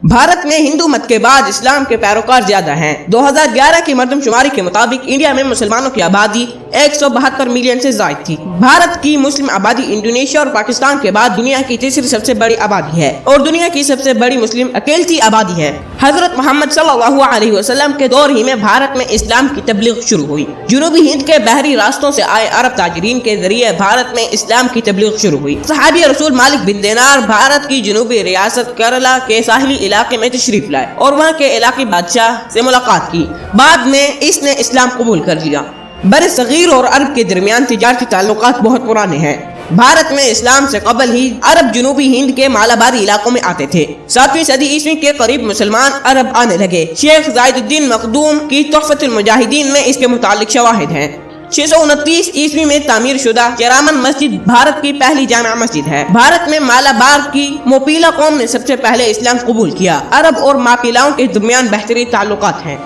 بھارت میں ہندو مت کے بعد اسلام کے پیروکار زیادہ ہیں۔ 2011 کی مردم شماری کے مطابق انڈیا میں مسلمانوں کی آبادی 172 ملین سے زائد تھی۔ بھارت کی مسلم آبادی انڈونیشیا اور پاکستان کے بعد دنیا کی تیسری سب سے بڑی آبادی ہے اور دنیا کی سب سے بڑی مسلم اقلیتی آبادی ہے۔ حضرت محمد صلی اللہ علیہ وسلم کے دور ہی میں بھارت میں اسلام کی تبلیغ شروع ہوئی۔ جنوبی ہند کے بحری راستوں سے آئے عرب تاجرین کے ذریعے بھارت میں اسلام کی تبلیغ شروع ہوئی۔ صحابی رسول مالک بن دینار بھارت کی جنوبی ریاست کیرلا کے ساحلی علاقے میں تشریف لائے اور وہاں کے علاقائی بادشاہ سے ملاقات کی۔ بعد میں اس نے اسلام قبول کر لیا۔ بر صغیر اور عرب کے درمیان تجارتی تعلقات بہت پرانے ہیں۔ بھارت میں اسلام سے قبل ہی عرب جنوبی ہند کے مالاباری علاقوں میں آتے تھے۔ 7ویں صدی عیسوی کے قریب مسلمان عرب آنے لگے۔ شیخ زائد الدین مخدوم کی تحفۃ المجاہدین میں اس کے متعلق شواہد ہیں۔ 629 عیسوی میں تعمیر شدہ چیرامن مسجد بھارت کی پہلی جامع مسجد ہے۔ بھارت میں مالابار کی موپیلا قوم نے سب سے پہلے اسلام قبول کیا۔ عرب اور ماپیلاؤں کے درمیان بہترین تعلقات ہیں۔